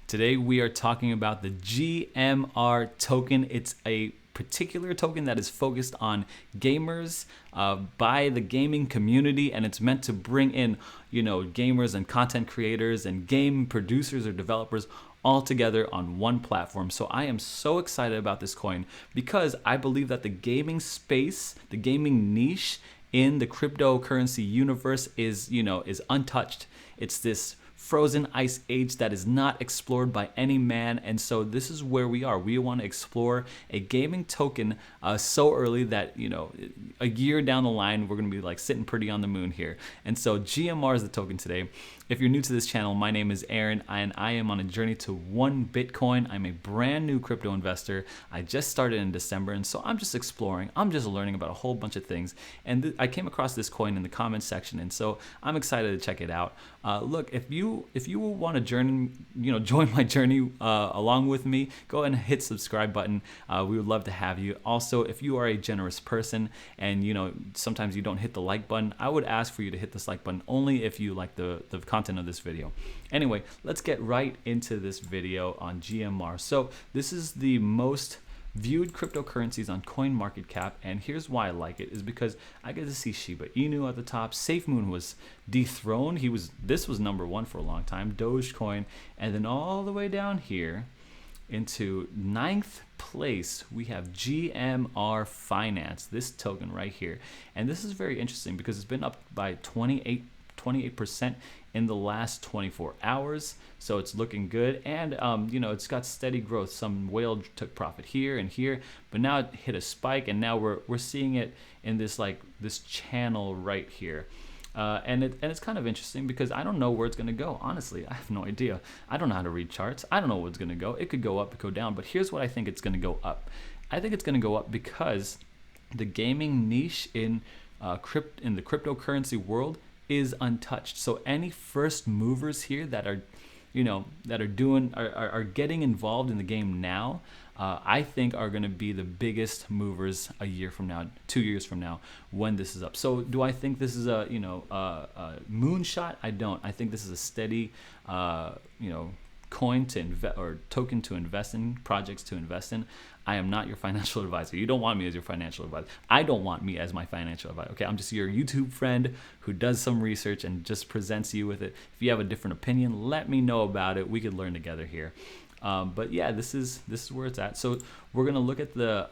Today we are talking about the GMR token. It's a particular token that is focused on gamers by the gaming community, and it's meant to bring in, gamers and content creators and game producers or developers all together on one platform. So I am so excited about this coin because I believe that the gaming space, the gaming niche in the cryptocurrency universe is untouched. It's this frozen ice age that is not explored by any man, and so this is where we are. We want to explore a gaming token so early that a year down the line we're going to be like sitting pretty on the moon here. And so GMR is the token today. If you're new to this channel, my name is Aaron and I am on a journey to 1 Bitcoin. I'm a brand new crypto investor. I just started in December, and so I'm just exploring. I'm just learning about a whole bunch of things, and I came across this coin in the comments section, and so I'm excited to check it out. Look, if you want to journey, join my journey along with me, go ahead and hit subscribe button. We would love to have you. Also, if you are a generous person and sometimes you don't hit the like button, I would ask for you to hit this like button only if you like the content of this video. Anyway, let's get right into this video on GMR. So this is the most viewed cryptocurrencies on CoinMarketCap, and here's why I like it is because I get to see Shiba Inu at the top. SafeMoon was dethroned. This was number one for a long time. Dogecoin, and then all the way down here into 9th place we have GMR Finance, this token right here. And this is very interesting because it's been up by 28% in the last 24 hours, so it's looking good. And it's got steady growth. Some whale took profit here and here, but now it hit a spike, and now we're seeing it in this channel right here. And it's kind of interesting because I don't know where it's going to go. Honestly, I have no idea. I don't know how to read charts. I don't know where it's going to go. It could go up, it could go down, but here's what I think it's going to go up. I think it's going to go up because the gaming niche in the cryptocurrency world is untouched. So any first movers here that are getting involved in the game now, I think are going to be the biggest movers a year from now, 2 years from now, when this is up. So do I think this is a moonshot? I don't. I think this is a steady coin to invest, or token to invest in, projects to invest in. I am not your financial advisor. You don't want me as your financial advisor. I don't want me as my financial advisor. Okay, I'm just your YouTube friend who does some research and just presents you with it. If you have a different opinion, let me know about it. We could learn together here. But yeah, this is where it's at. So we're gonna look at the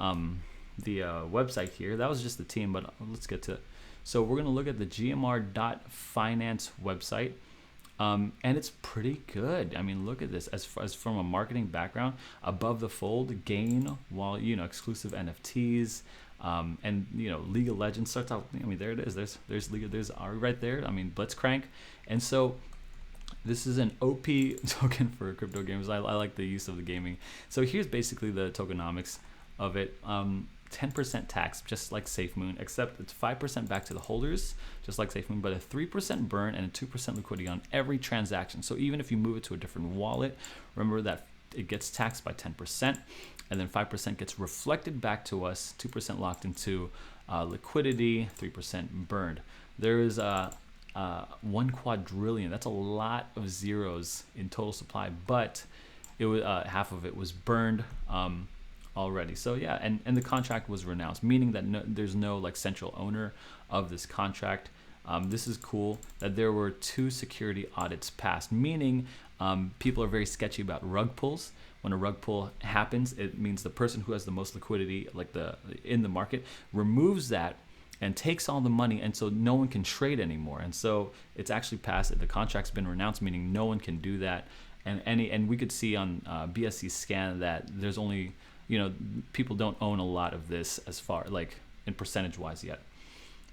website here. That was just the team, but let's get to it. So we're gonna look at the GMR.finance website. And it's pretty good. I mean, look at this. As from a marketing background, above the fold, gain, while exclusive NFTs, and League of Legends starts out. I mean, there it is. There's Ari right there. I mean, Blitzcrank, and so this is an OP token for crypto gamers. I like the use of the gaming. So here's basically the tokenomics of it. 10% tax, just like SafeMoon, except it's 5% back to the holders, just like SafeMoon, but a 3% burn and a 2% liquidity on every transaction. So even if you move it to a different wallet, remember that it gets taxed by 10%, and then 5% gets reflected back to us, 2% locked into liquidity, 3% burned. There is 1 quadrillion. That's a lot of zeros in total supply, but it was half of it was burned already. So yeah, and the contract was renounced, meaning that there's no like central owner of this contract. This is cool that there were 2 security audits passed, meaning people are very sketchy about rug pulls. When a rug pull happens, it means the person who has the most liquidity, in the market, removes that and takes all the money, and so no one can trade anymore. And so it's actually passed. The contract's been renounced, meaning no one can do that. And we could see on BSC scan that there's only people don't own a lot of this as far in percentage wise yet.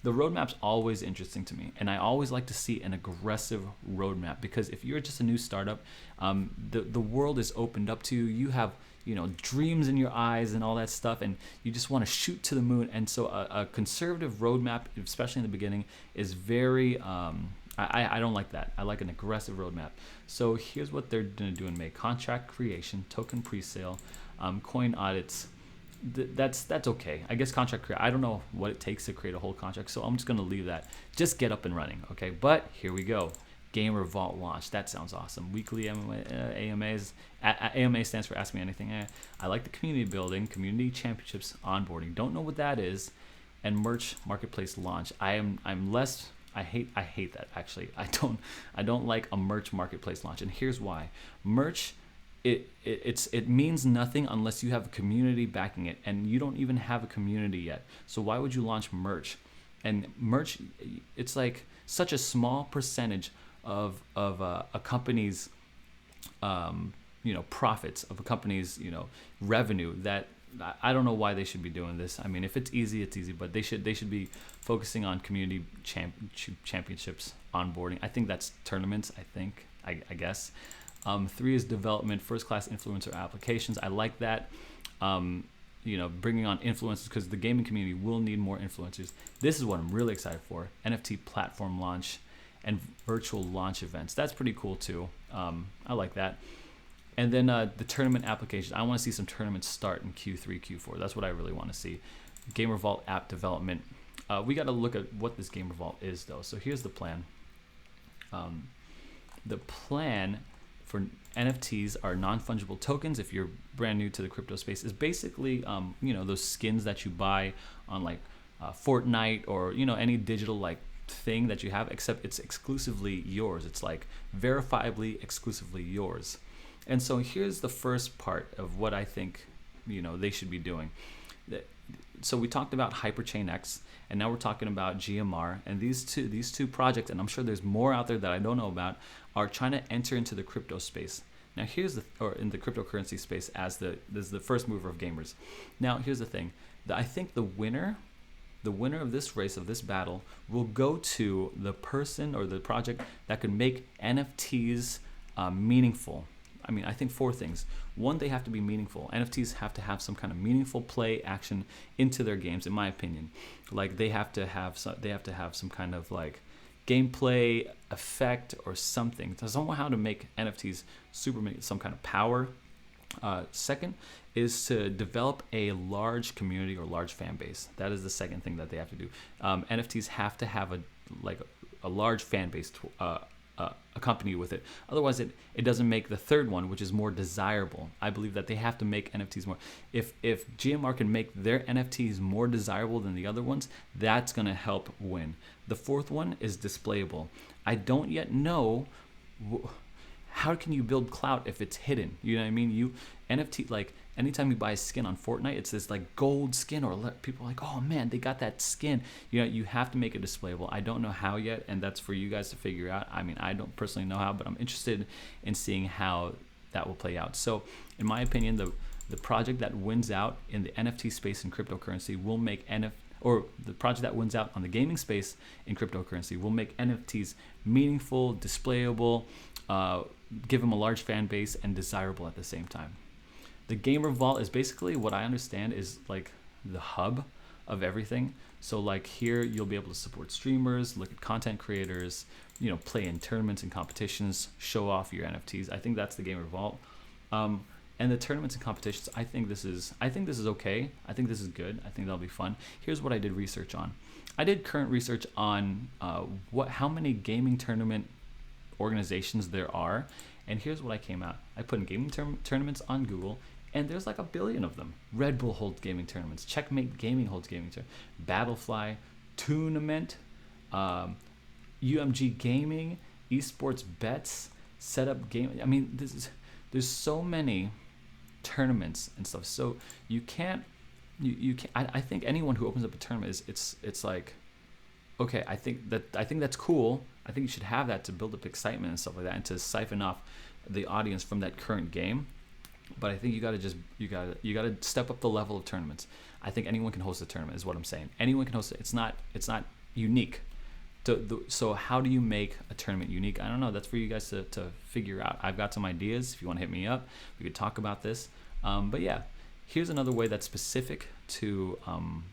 The roadmap's always interesting to me, and I always like to see an aggressive roadmap, because if you're just a new startup, the world is opened up to you. You have dreams in your eyes and all that stuff, and you just want to shoot to the moon. And so a conservative roadmap, especially in the beginning, is very I don't like that. I like an aggressive roadmap. So here's what they're gonna do in May: contract creation, token presale, coin audits. That's okay. I guess contract create. I don't know what it takes to create a whole contract, so I'm just gonna leave that. Just get up and running, okay? But here we go. Gamer Vault launch. That sounds awesome. Weekly AMAs. AMA stands for Ask Me Anything. I like the community building, community championships, onboarding. Don't know what that is. And merch marketplace launch. I'm less. I hate that actually. I don't like a merch marketplace launch, and here's why. Merch, it means nothing unless you have a community backing it, and you don't even have a community yet. So why would you launch merch? And merch, it's like such a small percentage of a company's profits, of a company's revenue, that I don't know why they should be doing this. I mean, if it's easy, it's easy, but they should be focusing on community championships, onboarding. I think that's tournaments. I guess. 3 is development, first class influencer applications. I like that. Bringing on influencers, because the gaming community will need more influencers. This is what I'm really excited for: NFT platform launch and virtual launch events. That's pretty cool too. I like that. And then the tournament application. I want to see some tournaments start in Q3, Q4. That's what I really want to see. Gamer Vault app development. We got to look at what this Gamer Vault is, though. So here's the plan. The plan for NFTs are non-fungible tokens. If you're brand new to the crypto space, is basically those skins that you buy on like Fortnite or any digital like thing that you have, except it's exclusively yours. It's like verifiably exclusively yours. And so here's the first part of what I think they should be doing. So we talked about Hyperchain X, and now we're talking about GMR, and these two projects, and I'm sure there's more out there that I don't know about, are trying to enter into the crypto space. Now in the cryptocurrency space as the first mover of gamers. Now here's the thing, that I think the winner of this race, of this battle, will go to the person or the project that can make NFTs meaningful. I mean, I think 4 things. 1, they have to be meaningful. NFTs have to have some kind of meaningful play action into their games, in my opinion. Like they have to have some kind of like gameplay effect or something. So somehow to make NFTs some kind of power. Second is to develop a large community or large fan base. That is the second thing that they have to do. NFTs have to have a large fan base accompanied with it. Otherwise, it doesn't make the third one, which is more desirable. I believe that they have to make NFTs more. If GMR can make their NFTs more desirable than the other ones, that's going to help win. The 4th one is displayable. I don't yet know how can you build clout if it's hidden. You know what I mean? NFT, like anytime you buy a skin on Fortnite, it's this like gold skin, or people are like, oh man, they got that skin. You have to make it displayable. I don't know how yet, and that's for you guys to figure out. I mean, I don't personally know how, but I'm interested in seeing how that will play out. So in my opinion, the project that wins out in the NFT space in cryptocurrency will make the project that wins out on the gaming space in cryptocurrency will make NFTs meaningful, displayable, give them a large fan base, and desirable at the same time. The Gamer Vault is basically, what I understand, is like the hub of everything. So like here, you'll be able to support streamers, look at content creators, play in tournaments and competitions, show off your NFTs. I think that's the Gamer Vault. And the tournaments and competitions, I think this is okay. I think this is good. I think that'll be fun. Here's what I did research on. I did current research on how many gaming tournament organizations there are, and here's what I came out. I put in gaming tournaments on Google, and there's like 1 billion of them. Red Bull holds gaming tournaments. Checkmate Gaming holds gaming tournaments. Battlefly Tournament, UMG Gaming, Esports Bets, Setup Game. I mean, there's so many tournaments and stuff. So you can't. I think anyone who opens up a tournament it's like, okay, I think that's cool. I think you should have that to build up excitement and stuff like that, and to siphon off the audience from that current game. But I think you gotta step up the level of tournaments. I think anyone can host a tournament, is what I'm saying. Anyone can host it. It's not unique. So how do you make a tournament unique? I don't know. That's for you guys to figure out. I've got some ideas. If you want to hit me up, we could talk about this. But yeah, here's another way that's specific to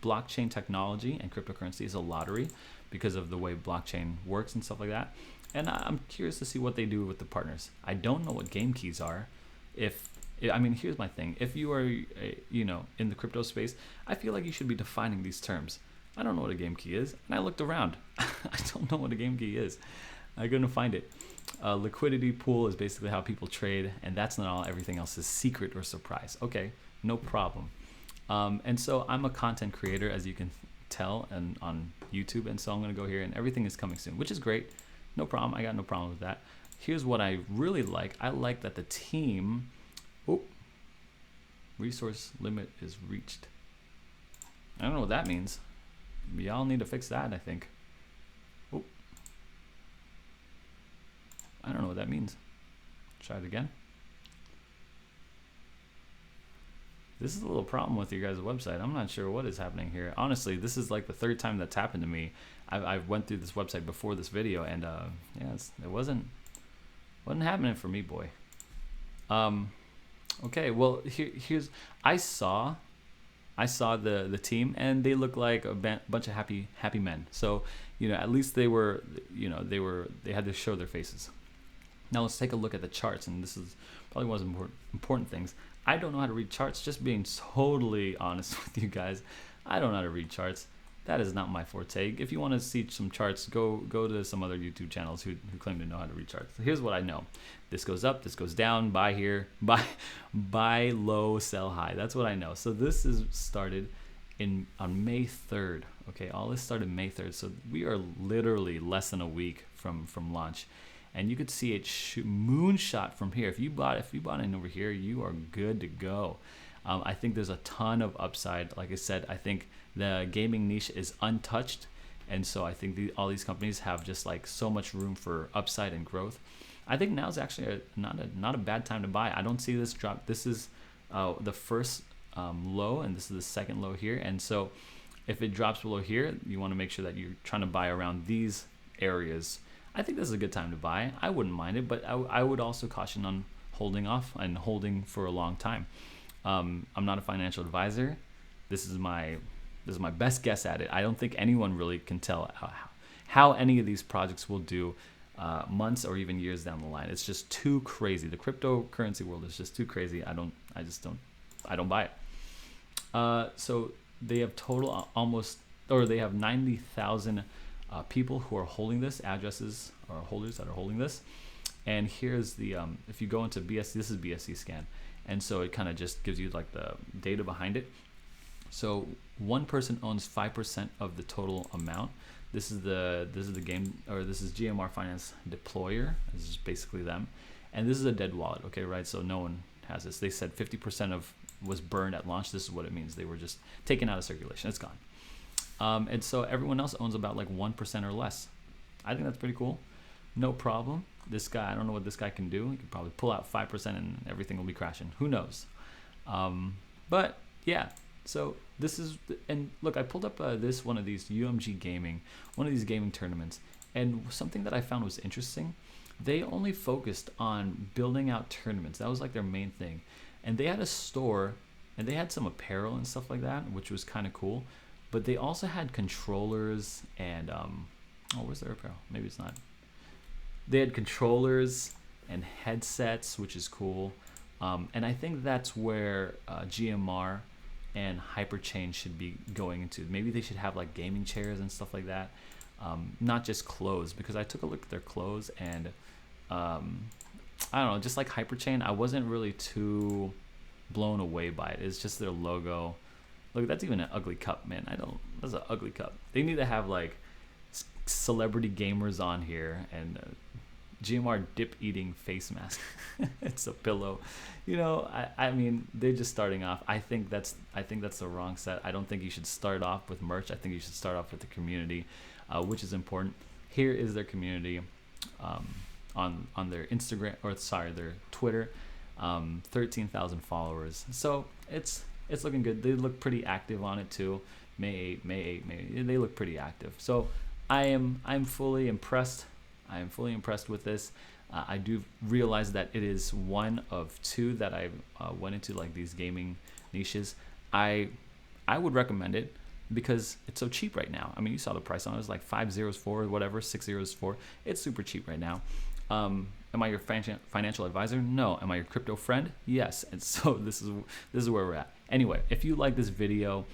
blockchain technology and cryptocurrency is a lottery, because of the way blockchain works and stuff like that. And I'm curious to see what they do with the partners. I don't know what game keys are. Here's my thing. If you are, in the crypto space, I feel like you should be defining these terms. I don't know what a game key is, and I looked around. I don't know what a game key is. I couldn't find it. Liquidity pool is basically how people trade, and that's not all. Everything else is secret or surprise. Okay, no problem. And so I'm a content creator, as you can tell, and on YouTube, and so I'm gonna go here, and everything is coming soon, which is great. No problem. I got no problem with that. Here's what I really like. I like that the team. Oh, resource limit is reached. I don't know what that means. Y'all need to fix that, I think. Oh, I don't know what that means. Try it again. This is a little problem with your guys' website. I'm not sure what is happening here. Honestly, this is like the third time that's happened to me. I went through this website before this video, and yeah, it wasn't happening for me, boy. Okay, well here's I saw the team, and they look like a bunch of happy men. So at least they were they had to show their faces. Now let's take a look at the charts, and this is probably one of the important things. I don't know how to read charts. Just being totally honest with you guys, I don't know how to read charts. That is not my forte. If you want to see some charts, go to some other YouTube channels who claim to know how to read charts. So here's what I know: this goes up, this goes down, buy here, buy low, sell high. That's what I know. So this is started on May 3rd. Okay, all this started May 3rd. So we are literally less than a week from launch. And you could see it moonshot from here. If you bought in over here, you are good to go. I think there's a ton of upside. Like I said, I think the gaming niche is untouched, and so I think all these companies have just like so much room for upside and growth. I think now is actually not a bad time to buy. I don't see this drop. This is the first low, and this is the second low here. And so if it drops below here, you want to make sure that you're trying to buy around these areas. I think this is a good time to buy. I wouldn't mind it, but I would also caution on holding off and holding for a long time. I'm not a financial advisor. This is my best guess at it. I don't think anyone really can tell how any of these projects will do months or even years down the line. It's just too crazy. The cryptocurrency world is just too crazy. I don't buy it. So they have they have 90,000 people who are holding this, addresses or holders that are holding this. And here's the if you go into BSC, this is BSC scan, and so it kind of just gives you like the data behind it. So one person owns 5% of the total amount. This is the game, or this is GMR Finance Deployer. This is basically them, and this is a dead wallet. Okay, right? So no one has this. They said 50% was burned at launch. This is what it means. They were just taken out of circulation. It's gone. And so everyone else owns about like 1% or less. I think that's pretty cool. No problem. This guy, I don't know what this guy can do. He could probably pull out 5% and everything will be crashing. Who knows? But yeah, so this is, and look, I pulled up one of these UMG gaming, one of these gaming tournaments. And something that I found was interesting. They only focused on building out tournaments. That was like their main thing. And they had a store, and they had some apparel and stuff like that, which was kind of cool. But they also had controllers and where's their apparel? Maybe it's not. They had controllers and headsets, which is cool. And I think that's where GMR and Hyperchain should be going into. Maybe they should have like gaming chairs and stuff like that, not just clothes. Because I took a look at their clothes, and I don't know, just like Hyperchain, I wasn't really too blown away by it. It's just their logo. Look, that's even an ugly cup, man. That's an ugly cup. They need to have like celebrity gamers on here, and GMR dip eating face mask. It's a pillow. I mean, they're just starting off. I think that's the wrong set. I don't think you should start off with merch. I think you should start off with the community, which is important. Here is their community on their Instagram, their Twitter. 13,000 followers. So it's looking good. They look pretty active on it too. May 8. They look pretty active. So I'm fully impressed. I am fully impressed with this. I do realize that it is one of two that I went into, like these gaming niches. I would recommend it because it's so cheap right now. I mean, you saw the price on it. It's like 504 or whatever, 604. It's super cheap right now. Am I your financial advisor? No. Am I your crypto friend? Yes. And so this is where we're at. Anyway, if you like this video,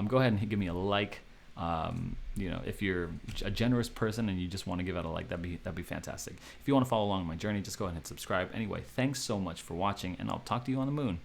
go ahead and give me a like. If you're a generous person and you just want to give out a like, that'd be fantastic. If you want to follow along my journey, just go ahead and hit subscribe. Anyway, thanks so much for watching, and I'll talk to you on the moon.